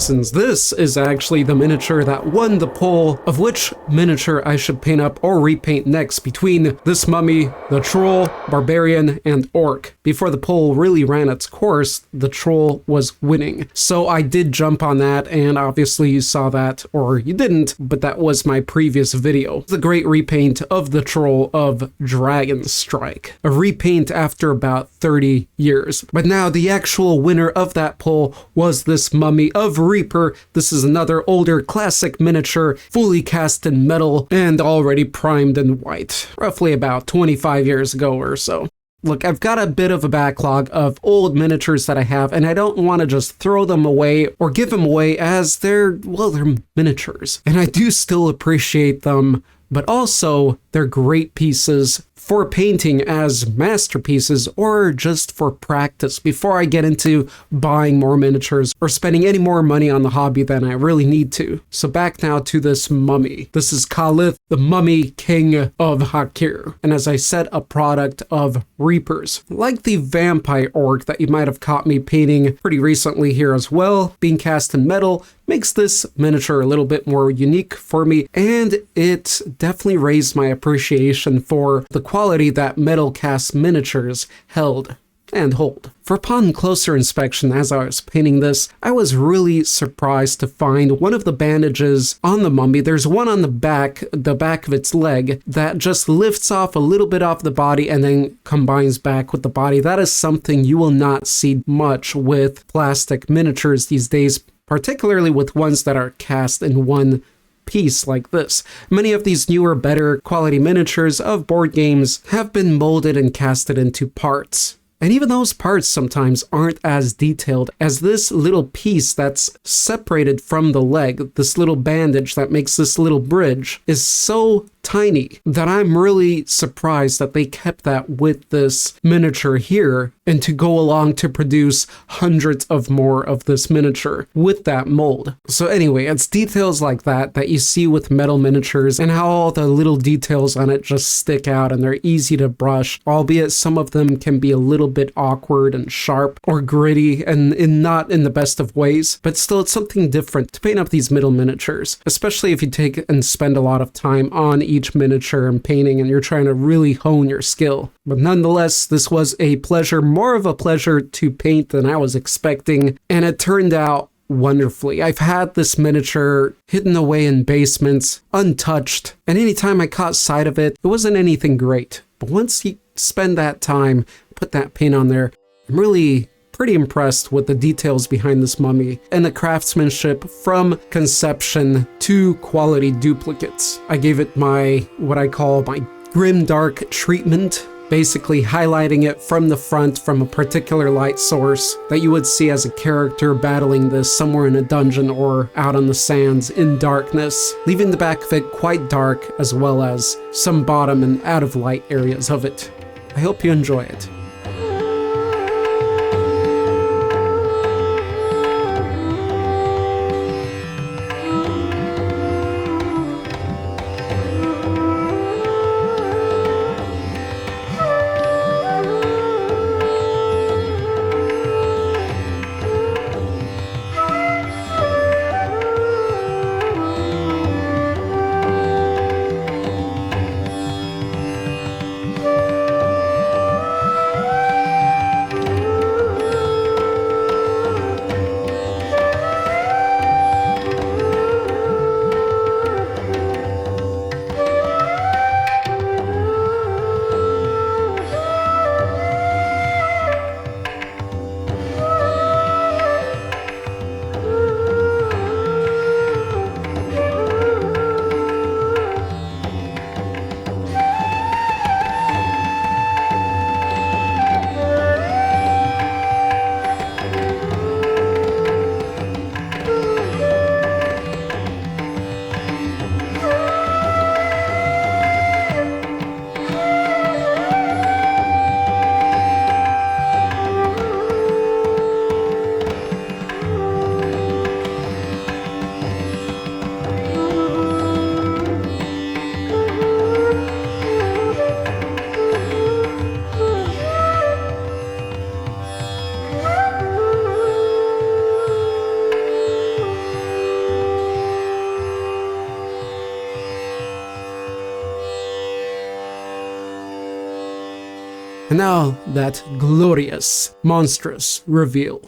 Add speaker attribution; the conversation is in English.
Speaker 1: since this is actually the miniature that won the poll of which miniature I should paint up or repaint next between this mummy, the troll, barbarian, and orc. Before the poll really ran its course, the troll was winning. So I did jump on that, and obviously you saw that, or you didn't, but that was my previous video. The great repaint of the troll of Dragon Strike. A repaint after about 30 years. But now the actual winner of that poll was this mummy of Reaper. This is another older classic miniature, fully cast in metal and already primed in white. Roughly about 25 years ago or so. Look, I've got a bit of a backlog of old miniatures that I have, and I don't want to just throw them away or give them away as they're miniatures. And I do still appreciate them, but also they're great pieces for painting as masterpieces or just for practice before I get into buying more miniatures or spending any more money on the hobby than I really need to. So back now to this mummy. This is Khalith, the mummy king of Hakir. And as I said, a product of Reapers. Like the vampire orc that you might have caught me painting pretty recently here as well, being cast in metal makes this miniature a little bit more unique for me, and it definitely raised my appreciation for the quality that metal cast miniatures held and hold. For upon closer inspection as I was painting this, I was really surprised to find one of the bandages on the mummy. There's one on the back of its leg that just lifts off a little bit off the body and then combines back with the body. That is something you will not see much with plastic miniatures these days, particularly with ones that are cast in one piece like this. Many of these newer, better quality miniatures of board games have been molded and casted into parts. And even those parts sometimes aren't as detailed as this little piece that's separated from the leg. This little bandage that makes this little bridge is so tiny that I'm really surprised that they kept that with this miniature here, and to go along to produce hundreds of more of this miniature with that mold. So anyway, it's details like that that you see with metal miniatures, and how all the little details on it just stick out and they're easy to brush, albeit some of them can be a little bit awkward and sharp or gritty and not in the best of ways, but still it's something different to paint up these metal miniatures, especially if you take and spend a lot of time on each miniature and painting and you're trying to really hone your skill. But nonetheless, this was a pleasure, more of a pleasure to paint than I was expecting, and it turned out wonderfully. I've had this miniature hidden away in basements, untouched, and anytime I caught sight of it, it wasn't anything great. But once you spend that time, put that paint on there, I'm really pretty impressed with the details behind this mummy and the craftsmanship from conception to quality duplicates. I gave it what I call my grim dark treatment, basically highlighting it from the front from a particular light source that you would see as a character battling this somewhere in a dungeon or out on the sands in darkness, leaving the back of it quite dark as well as some bottom and out of light areas of it. I hope you enjoy it. And now that glorious, monstrous reveal.